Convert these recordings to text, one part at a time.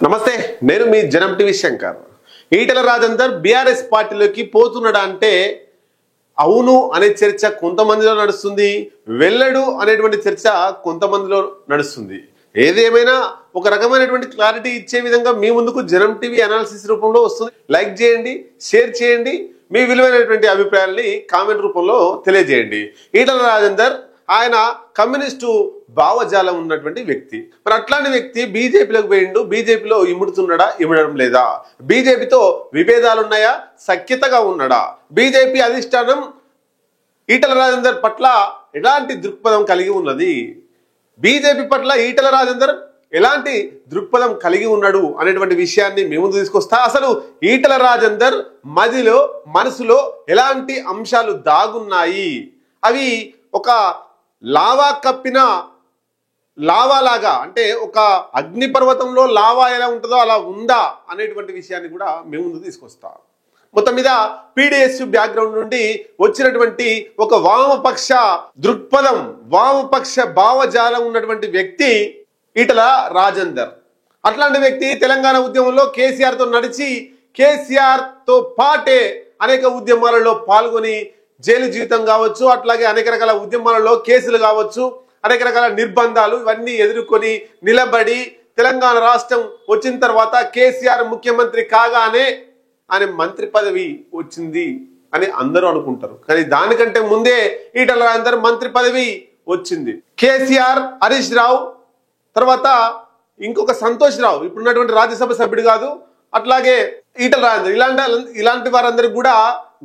నమస్తే, నేను మీ జనం టీవీ శంకర్. ఈటెల రాజేందర్ బీఆర్ఎస్ పార్టీలోకి పోతున్నాడా అంటే అవును అనే చర్చ కొంతమందిలో నడుస్తుంది, వెళ్ళడు అనేటువంటి చర్చ కొంతమందిలో నడుస్తుంది. ఏదేమైనా ఒక రకమైనటువంటి క్లారిటీ ఇచ్చే విధంగా మీ ముందుకు జనం టీవీ అనాలిసిస్ రూపంలో వస్తుంది. లైక్ చేయండి, షేర్ చేయండి, మీ విలువైనటువంటి అభిప్రాయాల్ని కామెంట్ రూపంలో తెలియజేయండి. ఈటెల రాజేందర్ ఆయన కమ్యూనిస్టు భావజాలం ఉన్నటువంటి వ్యక్తి. మరి అట్లాంటి వ్యక్తి బీజేపీలోకి పోయిండు. బీజేపీలో ఇముడుతున్నాడా, ఇమడడం లేదా? బీజేపీతో విభేదాలు ఉన్నాయా, సఖ్యతగా ఉన్నాడా? బీజేపీ అధిష్టానం ఈటెల రాజేందర్ పట్ల ఎలాంటి దృక్పథం కలిగి ఉన్నది? బీజేపీ పట్ల ఈటెల రాజేందర్ ఎలాంటి దృక్పథం కలిగి ఉన్నాడు అనేటువంటి విషయాన్ని మీ ముందు తీసుకొస్తా. అసలు ఈటెల రాజేందర్ మదిలో, మనసులో ఎలాంటి అంశాలు దాగున్నాయి? అవి ఒక లావా కప్పిన లావాలాగా, అంటే ఒక అగ్నిపర్వతంలో లావా ఎలా ఉంటుందో అలా ఉందా అనేటువంటి విషయాన్ని కూడా మేము ముందు తీసుకొస్తా. మొత్తం మీద పీడిఎస్ బ్యాక్గ్రౌండ్ నుండి వచ్చినటువంటి ఒక వామపక్ష దృక్పథం, వామపక్ష భావజాలం ఉన్నటువంటి వ్యక్తి ఈటెల రాజేందర్. అట్లాంటి వ్యక్తి తెలంగాణ ఉద్యమంలో కేసీఆర్ తో నడిచి, కేసీఆర్ తో పాటే అనేక ఉద్యమాలలో పాల్గొని జైలు జీవితం కావచ్చు, అట్లాగే అనేక రకాల ఉద్యమాలలో కేసులు కావచ్చు, అనేక రకాల నిర్బంధాలు ఇవన్నీ ఎదుర్కొని నిలబడి తెలంగాణ రాష్ట్రం వచ్చిన తర్వాత కేసీఆర్ ముఖ్యమంత్రి కాగానే ఆయన మంత్రి పదవి వచ్చింది అని అందరూ అనుకుంటారు. కానీ దానికంటే ముందే ఈటెల రాజేందర్ మంత్రి పదవి వచ్చింది. కేసీఆర్, హరీష్ రావు, తర్వాత ఇంకొక సంతోష్ రావు ఇప్పుడున్నటువంటి రాజ్యసభ సభ్యుడు కాదు, అట్లాగే ఈటెల రాజేందర్ ఇలాంటి వారందరికీ కూడా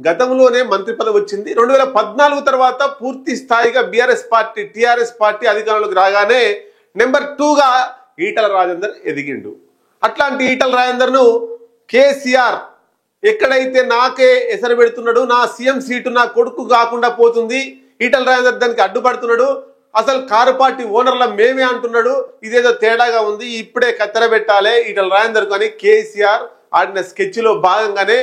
గతంలోనే మంత్రి పదవి వచ్చింది. 2014 తర్వాత పూర్తి స్థాయిగా బీఆర్ఎస్ పార్టీ, టీఆర్ఎస్ పార్టీ అధికారంలోకి రాగానే నెంబర్ 2గా ఈటెల రాజేందర్ ఎదిగిండు. అట్లాంటి ఈటెల రాజేందర్ను కేసీఆర్ ఎక్కడైతే నాకే ఎసరు పెడుతున్నాడు, నా సీఎం సీటు నా కొడుకు కాకుండా పోతుంది, ఈటెల రాజేందర్ దానికి అడ్డుపడుతున్నాడు, అసలు కారు పార్టీ ఓనర్ల మేమే అంటున్నాడు, ఇదేదో తేడాగా ఉంది, ఇప్పుడే కత్తెర పెట్టాలి ఈటెల రాజేందర్ అని కేసీఆర్ ఆడిన స్కెచ్ లో భాగంగానే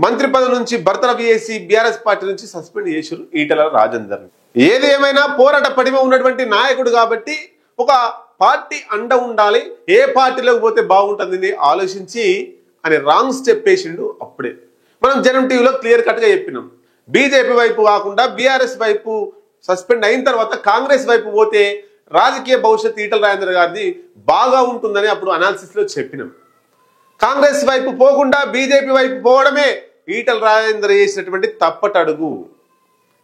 మంత్రి పదవి నుంచి బర్తరఫ్ చేసి బీఆర్ఎస్ పార్టీ నుంచి సస్పెండ్ చేశారు ఈటెల రాజేందర్. ఏది ఏమైనా పోరాట పటిమ ఉన్నటువంటి నాయకుడు కాబట్టి ఒక పార్టీ అండ ఉండాలి, ఏ పార్టీలోకి పోతే బాగుంటుంది ఆలోచించి అని రాంగ్ స్టెప్ వేసిండు. అప్పుడే మనం జనం టీవీలో క్లియర్ కట్ గా చెప్పినాం, బీజేపీ వైపు కాకుండా బీఆర్ఎస్ వైపు సస్పెండ్ అయిన తర్వాత కాంగ్రెస్ వైపు పోతే రాజకీయ భవిష్యత్తు ఈటెల రాజేందర్ గారిది బాగా ఉంటుందని అప్పుడు అనాలిసిస్ లో చెప్పినాం. కాంగ్రెస్ వైపు పోకుండా బీజేపీ వైపు పోవడమే ఈటెల రాజేందర్ చేసినటువంటి తప్పటడుగు.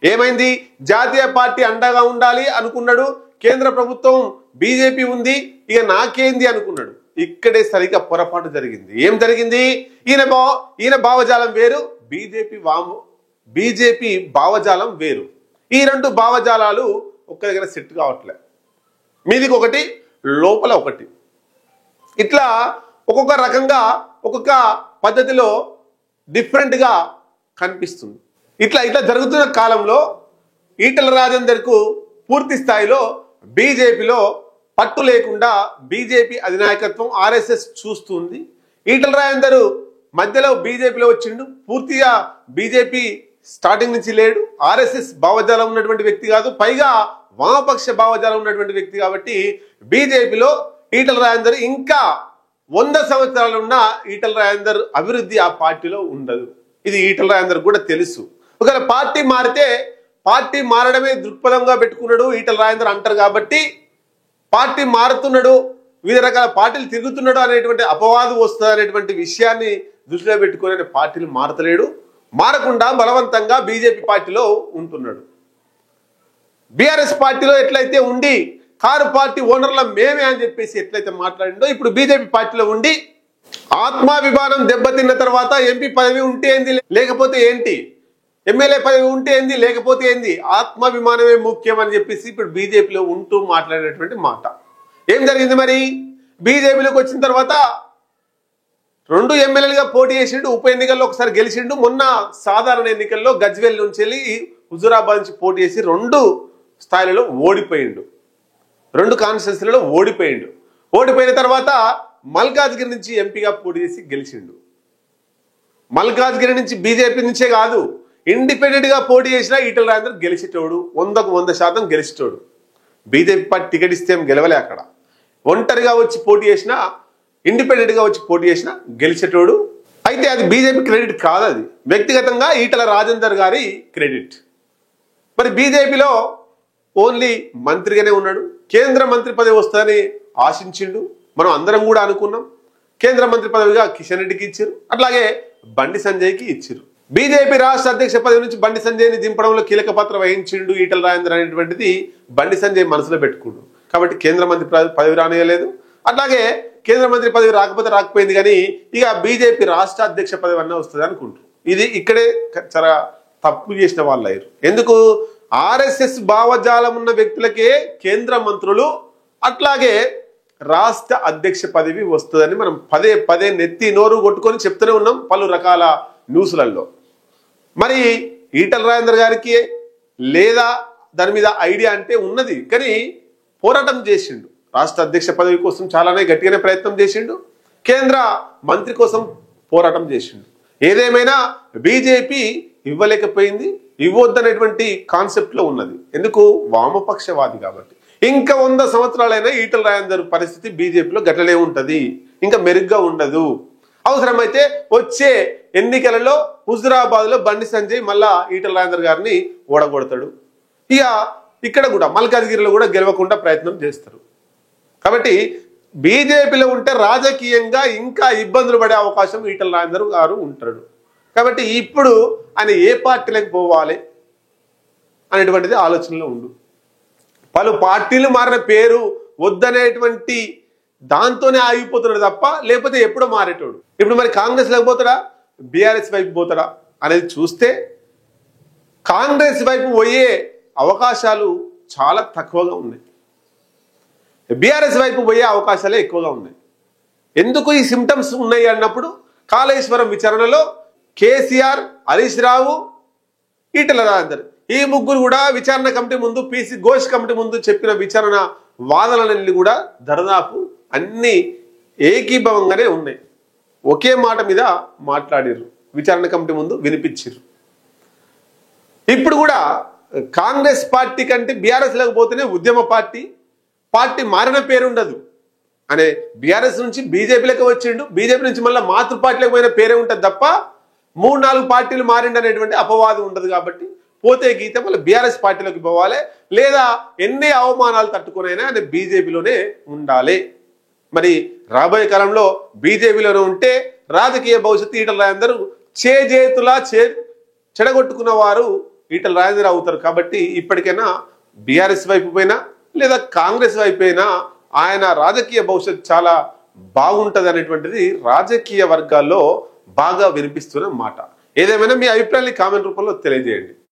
ఏమైంది? జాతీయ పార్టీ అండగా ఉండాలి అనుకున్నాడు, కేంద్ర ప్రభుత్వం బీజేపీ ఉంది, ఇక నాకేంది అనుకున్నాడు. ఇక్కడే సరిగ్గా పొరపాటు జరిగింది. ఏం జరిగింది? ఈయన భావజాలం వేరు, బీజేపీ భావజాలం వేరు. ఈ రెండు భావజాలాలు ఒక్క దగ్గర సెట్ కావట్లే. మీదికి ఒకటి, లోపల ఒకటి, ఇట్లా ఒక్కొక్క రకంగా ఒక్కొక్క పద్ధతిలో డిఫరెంట్ గా కనిపిస్తుంది. ఇట్లా జరుగుతున్న కాలంలో ఈటెల రాజేందర్ కు పూర్తి స్థాయిలో బీజేపీలో పట్టు లేకుండా బీజేపీ అధినాయకత్వం ఆర్ఎస్ఎస్ చూస్తుంది. ఈటెల రాజేందర్ మధ్యలో బీజేపీలో వచ్చిండు, పూర్తిగా బీజేపీ స్టార్టింగ్ నుంచి లేడు, ఆర్ఎస్ఎస్ భావజాలం ఉన్నటువంటి వ్యక్తి కాదు, పైగా వామపక్ష భావజాలం ఉన్నటువంటి వ్యక్తి. కాబట్టి బీజేపీలో ఈటెల రాజేందర్ ఇంకా 100 సంవత్సరాలు ఉన్న ఈటెల రాజేందర్ అభివృద్ధి ఆ పార్టీలో ఉండదు. ఇది ఈటెల రాజేందర్ కూడా తెలుసు. ఒకవేళ పార్టీ మారితే పార్టీ మారడమే దృక్పథంగా పెట్టుకున్నాడు ఈటెల రాజేందర్ అంటారు. కాబట్టి పార్టీ మారుతున్నాడు, వివిధ రకాల పార్టీలు తిరుగుతున్నాడు అనేటువంటి అపవాదు వస్తుంది అనేటువంటి విషయాన్ని దృష్టిలో పెట్టుకుని పార్టీలు మారతలేడు, మారకుండా బలవంతంగా బీజేపీ పార్టీలో ఉంటున్నాడు. బీఆర్ఎస్ పార్టీలో ఎట్లయితే ఉండి కారు పార్టీ ఓనర్ల మేమే అని చెప్పేసి ఎట్లయితే మాట్లాడిండో, ఇప్పుడు బీజేపీ పార్టీలో ఉండి ఆత్మాభిమానం దెబ్బతిన్న తర్వాత ఎంపీ పదవి ఉంటే ఏంది లేకపోతే ఏంటి, ఎమ్మెల్యే పదవి ఉంటే ఏంది లేకపోతే ఏంది, ఆత్మాభిమానమే ముఖ్యం అని చెప్పేసి ఇప్పుడు బీజేపీలో ఉంటూ మాట్లాడినటువంటి మాట. ఏం జరిగింది మరి? బీజేపీలోకి వచ్చిన తర్వాత 2 ఎమ్మెల్యేలుగా పోటీ చేసిండు, ఉప ఎన్నికల్లో ఒకసారి గెలిచిండు, మొన్న సాధారణ ఎన్నికల్లో గజ్వేల్ నుంచి వెళ్ళి హుజూరాబాద్ నుంచి పోటీ చేసి 2 స్థాయిలలో ఓడిపోయిండు, 2 కాన్స్టిట్యున్సీలలో ఓడిపోయిండు. ఓడిపోయిన తర్వాత మల్కాజ్గిరి నుంచి ఎంపీగా పోటీ చేసి గెలిచిండు. మల్కాజ్గిరి నుంచి బీజేపీ నుంచే కాదు, ఇండిపెండెంట్ గా పోటీ చేసినా ఈటెల రాజేందర్ గెలిచేటోడు, 100% గెలిచేటోడు. బీజేపీ పార్టీ టికెట్ ఇస్తే గెలవలే. అక్కడ ఒంటరిగా వచ్చి పోటీ చేసినా ఇండిపెండెంట్ గా వచ్చి పోటీ చేసిన గెలిచేటోడు. అయితే అది బీజేపీ క్రెడిట్ కాదు, అది వ్యక్తిగతంగా ఈటల రాజేందర్ గారి క్రెడిట్. మరి బీజేపీలో ఓన్లీ మంత్రిగానే ఉన్నాడు. కేంద్ర మంత్రి పదవి వస్తుందని ఆశించిండు, మనం అందరం కూడా అనుకున్నాం. కేంద్ర మంత్రి పదవిగా కిషన్ రెడ్డికి ఇచ్చారు, అట్లాగే బండి సంజయ్కి ఇచ్చారు. బీజేపీ రాష్ట్ర అధ్యక్ష పదవి నుంచి బండి సంజయ్ని దింపడంలో కీలక పాత్ర వహించిండు ఈటల రాజేందర్ అనేటువంటిది బండి సంజయ్ మనసులో పెట్టుకుండు. కాబట్టి కేంద్ర మంత్రి పదవి రానియలేదు. అట్లాగే కేంద్ర మంత్రి పదవి రాకపోయింది, కానీ ఇక బీజేపీ రాష్ట్ర అధ్యక్ష పదవి అన్న వస్తుంది అనుకుంటారు. ఇది ఇక్కడే చాలా తప్పు చేసిన వాళ్ళు అయ్యారు. ఎందుకు? ఆర్ఎస్ఎస్ భావజాలం ఉన్న వ్యక్తులకే కేంద్ర మంత్రులు, అట్లాగే రాష్ట్ర అధ్యక్ష పదవి వస్తుందని మనం పదే పదే నెత్తి నోరు కొట్టుకొని చెప్తూనే ఉన్నాం పలు రకాల న్యూస్లలో. మరి ఈటల రాజేందర్ గారికి లేదా దాని మీద ఐడియా అంటే ఉన్నది, కానీ పోరాటం చేసిండు. రాష్ట్ర అధ్యక్ష పదవి కోసం చాలానే గట్టిగానే ప్రయత్నం చేసిండు, కేంద్ర మంత్రి కోసం పోరాటం చేసిండు. ఏదేమైనా బీజేపీ ఇవ్వలేకపోయింది, ఇవ్వద్దనేటువంటి కాన్సెప్ట్ లో ఉన్నది. ఎందుకు? వామపక్షవాది కాబట్టి. ఇంకా 100 సంవత్సరాలైనా ఈటల రాజేందర్ పరిస్థితి బీజేపీలో గట్లనే ఉంటది, ఇంకా మెరుగ్గా ఉండదు. అవసరమైతే వచ్చే ఎన్నికలలో హుజురాబాద్ లో బండి సంజయ్ మళ్ళా ఈటల రాజేందర్ గారిని ఓడగొడతాడు. ఇక ఇక్కడ కూడా మల్కాజ్గిరిలో కూడా గెలవకుండా ప్రయత్నం చేస్తారు. కాబట్టి బీజేపీలో ఉంటే రాజకీయంగా ఇంకా ఇబ్బందులు పడే అవకాశం ఈటల రాజేందర్ గారు ఉంటాడు. కాబట్టి ఇప్పుడు ఆయన ఏ పార్టీలకు పోవాలి అనేటువంటిది ఆలోచనలో ఉండు. పలు పార్టీలు మారిన పేరు వద్దనేటువంటి దాంతోనే ఆగిపోతున్నాడు తప్ప, లేకపోతే ఎప్పుడో మారేటోడు. ఇప్పుడు మరి కాంగ్రెస్ లేకపోతాడా, బీఆర్ఎస్ వైపు పోతాడా అనేది చూస్తే కాంగ్రెస్ వైపు పోయే అవకాశాలు చాలా తక్కువగా ఉన్నాయి, బీఆర్ఎస్ వైపు పోయే అవకాశాలే ఎక్కువగా ఉన్నాయి. ఎందుకు ఈ సిమ్టమ్స్ ఉన్నాయి అన్నప్పుడు, కాళేశ్వరం విచారణలో కేసీఆర్, హరీష్ రావు, ఈటల రాజేందర్ ఈ ముగ్గురు కూడా విచారణ కమిటీ ముందు, పీసీ ఘోష్ కమిటీ ముందు చెప్పిన విచారణ వాదనలన్నీ కూడా దరిదాపు అన్ని ఏకీభవంగానే ఉన్నాయి. ఒకే మాట మీద మాట్లాడిర్రు, విచారణ కమిటీ ముందు వినిపించారు. ఇప్పుడు కూడా కాంగ్రెస్ పార్టీ కంటే బీఆర్ఎస్ లేకపోతేనే ఉద్యమ పార్టీ మారిన పేరు ఉండదు అనే బీఆర్ఎస్ నుంచి బీజేపీలోకి వచ్చిండు, బీజేపీ నుంచి మళ్ళీ మాతృ పార్టీలకు పోయిన పేరే ఉంటుంది తప్ప 3-4 పార్టీలు మారిండు అనేటువంటి అపవాదం ఉండదు. కాబట్టి పోతే గీత మళ్ళీ బీఆర్ఎస్ పార్టీలోకి పోవాలి, లేదా ఎన్ని అవమానాలు తట్టుకునైనా ఆయన బీజేపీలోనే ఉండాలి. మరి రాబోయే కాలంలో బీజేపీలోనే ఉంటే రాజకీయ భవిష్యత్తు ఈటల రాజేందర్ చేతులా చెడగొట్టుకున్న వారు ఈటల రాజేందర్ అవుతారు. కాబట్టి ఇప్పటికైనా బీఆర్ఎస్ వైపు పోయినా లేదా కాంగ్రెస్ వైపు అయినా ఆయన రాజకీయ భవిష్యత్తు చాలా బాగుంటది అనేటువంటిది రాజకీయ వర్గాల్లో బాగా వినిపిస్తున్న మాట. ఏదేమైనా మీ అభిప్రాయాన్ని కామెంట్ రూపంలో తెలియజేయండి.